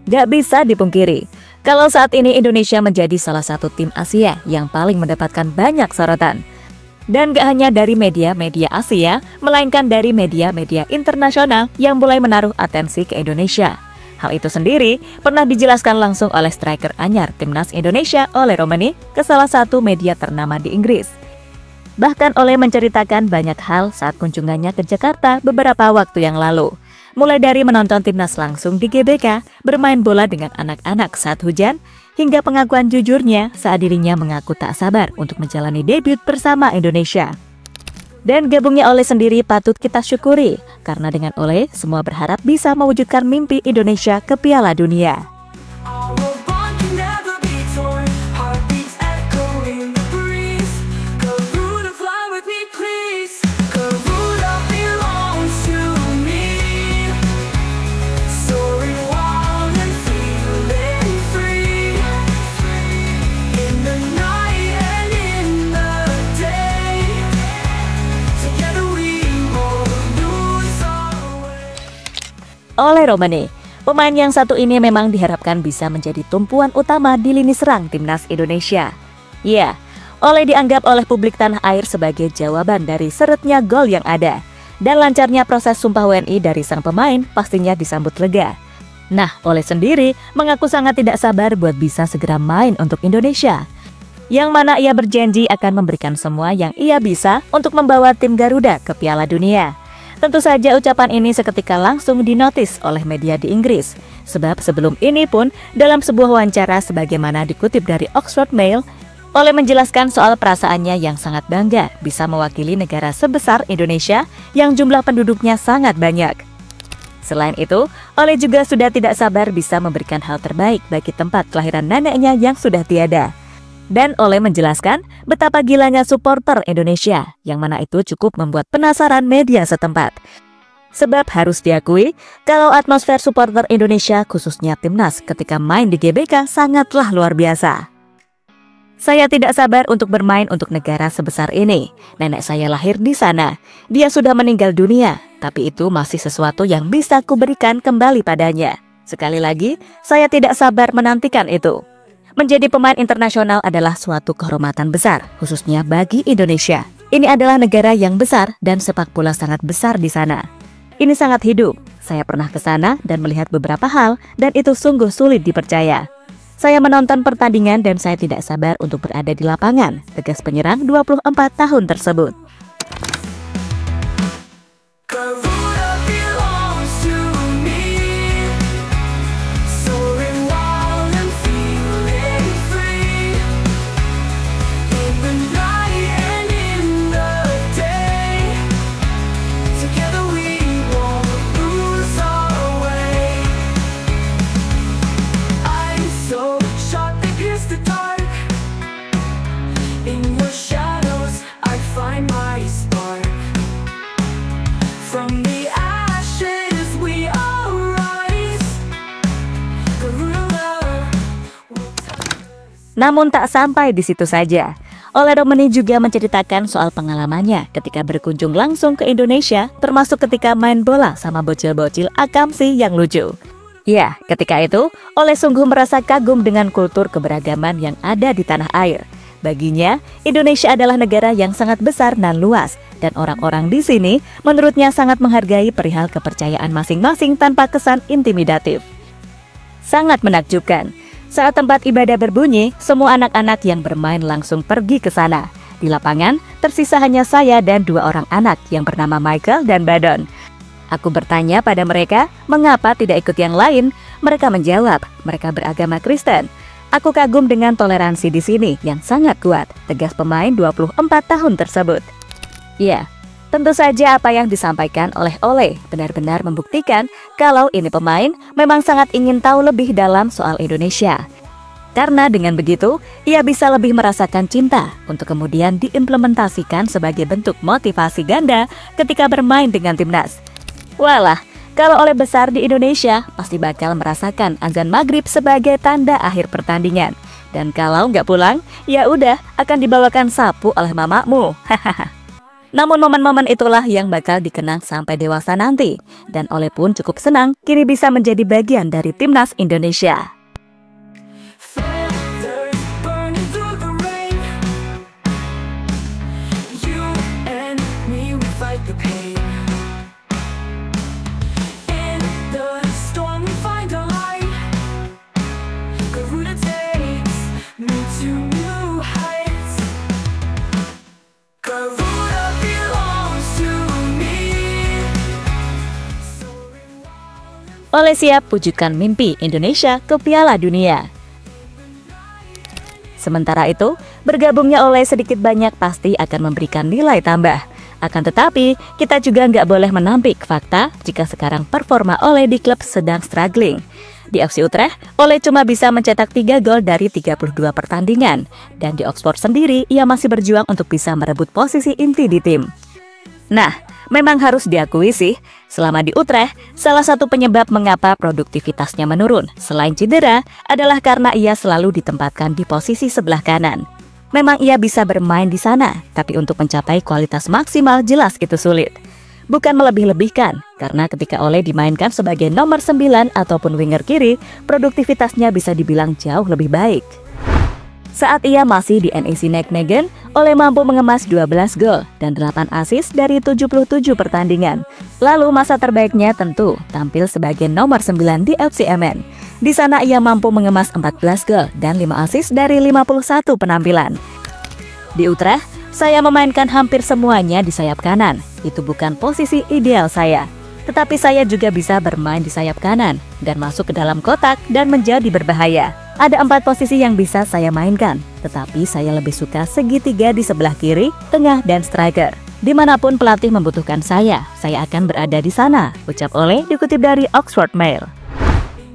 Gak bisa dipungkiri, kalau saat ini Indonesia menjadi salah satu tim Asia yang paling mendapatkan banyak sorotan. Dan gak hanya dari media-media Asia, melainkan dari media-media internasional yang mulai menaruh atensi ke Indonesia. Hal itu sendiri pernah dijelaskan langsung oleh striker anyar Timnas Indonesia Ole Romeni ke salah satu media ternama di Inggris. Bahkan Ole menceritakan banyak hal saat kunjungannya ke Jakarta beberapa waktu yang lalu. Mulai dari menonton Timnas langsung di GBK, bermain bola dengan anak-anak saat hujan, hingga pengakuan jujurnya saat dirinya mengaku tak sabar untuk menjalani debut bersama Indonesia. Dan gabungnya Ole sendiri patut kita syukuri, karena dengan Ole, semua berharap bisa mewujudkan mimpi Indonesia ke Piala Dunia. Ole Romeni, pemain yang satu ini memang diharapkan bisa menjadi tumpuan utama di lini serang Timnas Indonesia. Ya, Ole dianggap oleh publik tanah air sebagai jawaban dari seretnya gol yang ada. Dan lancarnya proses sumpah WNI dari sang pemain pastinya disambut lega. Nah, Ole sendiri mengaku sangat tidak sabar buat bisa segera main untuk Indonesia. Yang mana ia berjanji akan memberikan semua yang ia bisa untuk membawa tim Garuda ke Piala Dunia. Tentu saja ucapan ini seketika langsung dinotis oleh media di Inggris. Sebab sebelum ini pun dalam sebuah wawancara sebagaimana dikutip dari Oxford Mail, Ole menjelaskan soal perasaannya yang sangat bangga bisa mewakili negara sebesar Indonesia yang jumlah penduduknya sangat banyak. Selain itu, Ole juga sudah tidak sabar bisa memberikan hal terbaik bagi tempat kelahiran neneknya yang sudah tiada. Dan Ole menjelaskan betapa gilanya supporter Indonesia, yang mana itu cukup membuat penasaran media setempat. Sebab harus diakui, kalau atmosfer supporter Indonesia khususnya Timnas ketika main di GBK sangatlah luar biasa. Saya tidak sabar untuk bermain untuk negara sebesar ini. Nenek saya lahir di sana. Dia sudah meninggal dunia, tapi itu masih sesuatu yang bisa kuberikan kembali padanya. Sekali lagi, saya tidak sabar menantikan itu. Menjadi pemain internasional adalah suatu kehormatan besar, khususnya bagi Indonesia. Ini adalah negara yang besar dan sepak bola sangat besar di sana. Ini sangat hidup. Saya pernah ke sana dan melihat beberapa hal, dan itu sungguh sulit dipercaya. Saya menonton pertandingan dan saya tidak sabar untuk berada di lapangan, tegas penyerang 24 tahun tersebut. Namun tak sampai di situ saja. Ole Romeni juga menceritakan soal pengalamannya ketika berkunjung langsung ke Indonesia, termasuk ketika main bola sama bocil-bocil akamsi yang lucu. Ya, ketika itu, Ole sungguh merasa kagum dengan kultur keberagaman yang ada di tanah air. Baginya, Indonesia adalah negara yang sangat besar dan luas, dan orang-orang di sini menurutnya sangat menghargai perihal kepercayaan masing-masing tanpa kesan intimidatif. Sangat menakjubkan. Saat tempat ibadah berbunyi, semua anak-anak yang bermain langsung pergi ke sana. Di lapangan, tersisa hanya saya dan dua orang anak yang bernama Michael dan Badon. Aku bertanya pada mereka, mengapa tidak ikut yang lain? Mereka menjawab, mereka beragama Kristen. Aku kagum dengan toleransi di sini yang sangat kuat, tegas pemain 24 tahun tersebut. Ya, tentu saja apa yang disampaikan oleh Ole benar-benar membuktikan kalau ini pemain memang sangat ingin tahu lebih dalam soal Indonesia. Karena dengan begitu, ia bisa lebih merasakan cinta untuk kemudian diimplementasikan sebagai bentuk motivasi ganda ketika bermain dengan timnas. Walah, kalau Ole besar di Indonesia, pasti bakal merasakan azan maghrib sebagai tanda akhir pertandingan. Dan kalau nggak pulang, ya udah akan dibawakan sapu oleh mamamu. Hahaha. Namun momen-momen itulah yang bakal dikenang sampai dewasa nanti. Dan Ole pun cukup senang kini bisa menjadi bagian dari timnas Indonesia. Ole siap wujudkan mimpi Indonesia ke Piala Dunia. Sementara itu, bergabungnya Ole sedikit banyak pasti akan memberikan nilai tambah. Akan tetapi, kita juga nggak boleh menampik fakta jika sekarang performa Ole di klub sedang struggling. Di FC Utrecht, Ole cuma bisa mencetak 3 gol dari 32 pertandingan. Dan di Oxford sendiri, ia masih berjuang untuk bisa merebut posisi inti di tim. Nah, memang harus diakui sih, selama di Utrecht, salah satu penyebab mengapa produktivitasnya menurun selain cedera adalah karena ia selalu ditempatkan di posisi sebelah kanan. Memang ia bisa bermain di sana, tapi untuk mencapai kualitas maksimal jelas itu sulit. Bukan melebih-lebihkan, karena ketika Ole dimainkan sebagai nomor 9 ataupun winger kiri, produktivitasnya bisa dibilang jauh lebih baik. Saat ia masih di NEC Nijmegen, Ole mampu mengemas 12 gol dan 8 assist dari 77 pertandingan. Lalu masa terbaiknya tentu tampil sebagai nomor 9 di FC Emmen. Di sana ia mampu mengemas 14 gol dan 5 assist dari 51 penampilan. Di Utrecht, saya memainkan hampir semuanya di sayap kanan. Itu bukan posisi ideal saya. Tetapi saya juga bisa bermain di sayap kanan dan masuk ke dalam kotak dan menjadi berbahaya. Ada 4 posisi yang bisa saya mainkan, tetapi saya lebih suka segitiga di sebelah kiri, tengah, dan striker. Dimanapun pelatih membutuhkan saya akan berada di sana, ucap Ole dikutip dari Oxford Mail.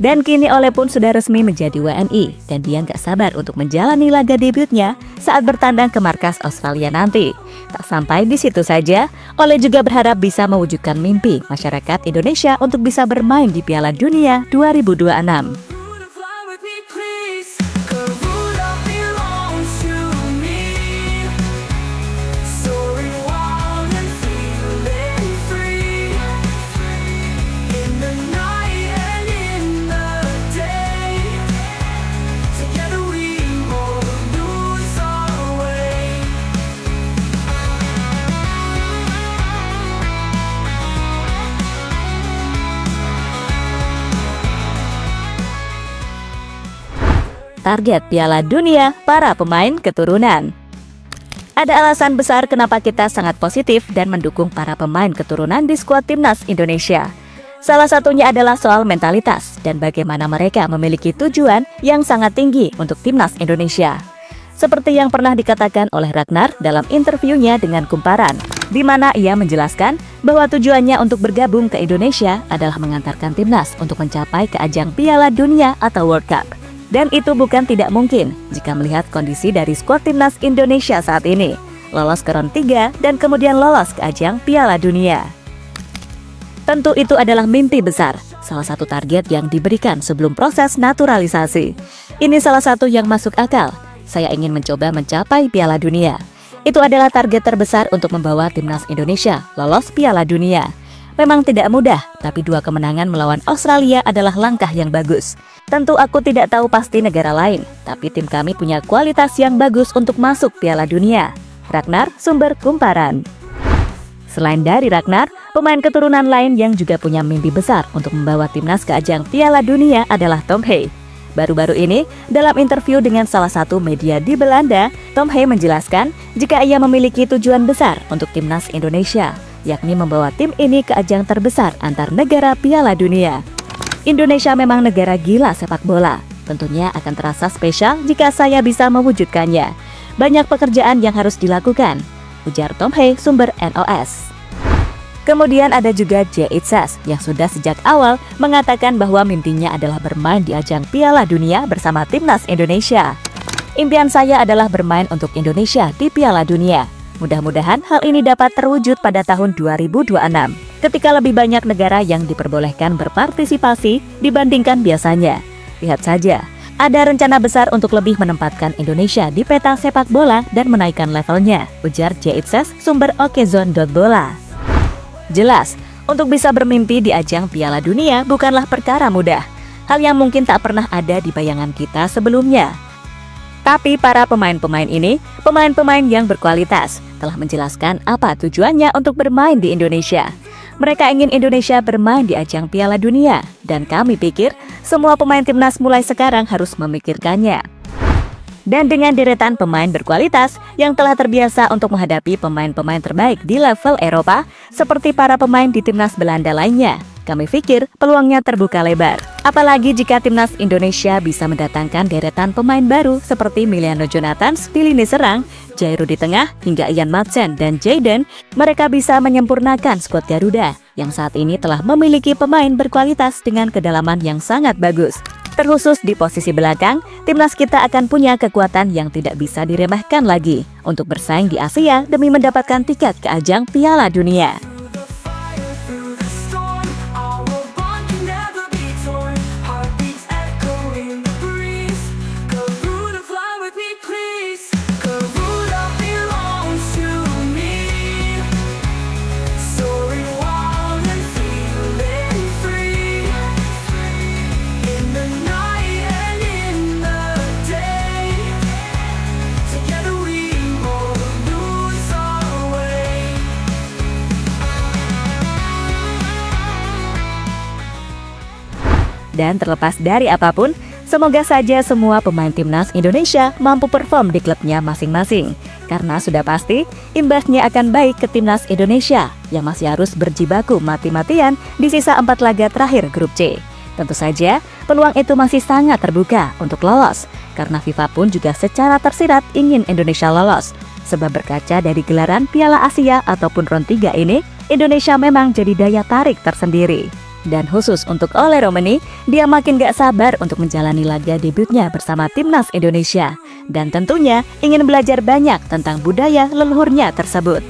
Dan kini Ole pun sudah resmi menjadi WNI, dan dia nggak sabar untuk menjalani laga debutnya saat bertandang ke markas Australia nanti. Tak sampai di situ saja, Ole juga berharap bisa mewujudkan mimpi masyarakat Indonesia untuk bisa bermain di Piala Dunia 2026. Target Piala Dunia para pemain keturunan. Ada alasan besar kenapa kita sangat positif dan mendukung para pemain keturunan di skuad timnas Indonesia. Salah satunya adalah soal mentalitas dan bagaimana mereka memiliki tujuan yang sangat tinggi untuk timnas Indonesia. Seperti yang pernah dikatakan oleh Ragnar dalam interviunya dengan Kumparan, di mana ia menjelaskan bahwa tujuannya untuk bergabung ke Indonesia adalah mengantarkan timnas untuk mencapai ke ajang Piala Dunia atau World Cup. Dan itu bukan tidak mungkin jika melihat kondisi dari skuad timnas Indonesia saat ini. Lolos ke round 3 dan kemudian lolos ke ajang Piala Dunia. Tentu itu adalah mimpi besar, salah satu target yang diberikan sebelum proses naturalisasi. Ini salah satu yang masuk akal. Saya ingin mencoba mencapai Piala Dunia. Itu adalah target terbesar untuk membawa timnas Indonesia lolos Piala Dunia. Memang tidak mudah, tapi 2 kemenangan melawan Australia adalah langkah yang bagus. Tentu aku tidak tahu pasti negara lain, tapi tim kami punya kualitas yang bagus untuk masuk Piala Dunia. Ragnar, sumber Kumparan. Selain dari Ragnar, pemain keturunan lain yang juga punya mimpi besar untuk membawa timnas ke ajang Piala Dunia adalah Tom Hey. Baru-baru ini, dalam interview dengan salah satu media di Belanda, Tom Hey menjelaskan jika ia memiliki tujuan besar untuk timnas Indonesia, yakni membawa tim ini ke ajang terbesar antar negara Piala Dunia. Indonesia memang negara gila sepak bola. Tentunya akan terasa spesial jika saya bisa mewujudkannya. Banyak pekerjaan yang harus dilakukan, ujar Tom Hey, sumber NOS. Kemudian ada juga Jay Itzas yang sudah sejak awal mengatakan bahwa mimpinya adalah bermain di ajang Piala Dunia bersama timnas Indonesia. Impian saya adalah bermain untuk Indonesia di Piala Dunia. Mudah-mudahan hal ini dapat terwujud pada tahun 2026, ketika lebih banyak negara yang diperbolehkan berpartisipasi dibandingkan biasanya. Lihat saja, Ada rencana besar untuk lebih menempatkan Indonesia di peta sepak bola dan menaikkan levelnya, ujar Jaitses, sumber Okezone.bola. Jelas, untuk bisa bermimpi di ajang Piala Dunia bukanlah perkara mudah. Hal yang mungkin tak pernah ada di bayangan kita sebelumnya. Tapi para pemain-pemain ini, pemain-pemain yang berkualitas, telah menjelaskan apa tujuannya untuk bermain di Indonesia. Mereka ingin Indonesia bermain di ajang Piala Dunia, dan kami pikir semua pemain timnas mulai sekarang harus memikirkannya. Dan dengan deretan pemain berkualitas yang telah terbiasa untuk menghadapi pemain-pemain terbaik di level Eropa, seperti para pemain di timnas Belanda lainnya, kami pikir peluangnya terbuka lebar. Apalagi jika timnas Indonesia bisa mendatangkan deretan pemain baru seperti Miliano Jonathans di lini serang, Jairo di tengah, hingga Ian Madsen dan Jayden, mereka bisa menyempurnakan skuad Garuda yang saat ini telah memiliki pemain berkualitas dengan kedalaman yang sangat bagus. Terkhusus di posisi belakang, timnas kita akan punya kekuatan yang tidak bisa diremehkan lagi untuk bersaing di Asia demi mendapatkan tiket ke ajang Piala Dunia. Dan terlepas dari apapun, semoga saja semua pemain timnas Indonesia mampu perform di klubnya masing-masing. Karena sudah pasti, imbasnya akan baik ke timnas Indonesia yang masih harus berjibaku mati-matian di sisa 4 laga terakhir grup C. Tentu saja, peluang itu masih sangat terbuka untuk lolos, karena FIFA pun juga secara tersirat ingin Indonesia lolos. Sebab berkaca dari gelaran Piala Asia ataupun round 3 ini, Indonesia memang jadi daya tarik tersendiri. Dan khusus untuk Ole Romani, dia makin gak sabar untuk menjalani laga debutnya bersama timnas Indonesia. Dan tentunya ingin belajar banyak tentang budaya leluhurnya tersebut.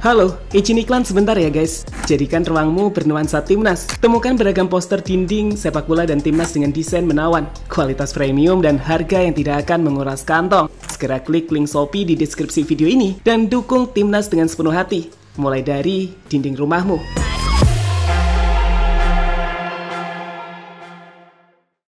Halo, izin iklan sebentar ya guys. Jadikan ruangmu bernuansa timnas. Temukan beragam poster dinding, sepak bola dan timnas dengan desain menawan, kualitas premium dan harga yang tidak akan menguras kantong. Segera klik link Shopee di deskripsi video ini dan dukung timnas dengan sepenuh hati. Mulai dari dinding rumahmu.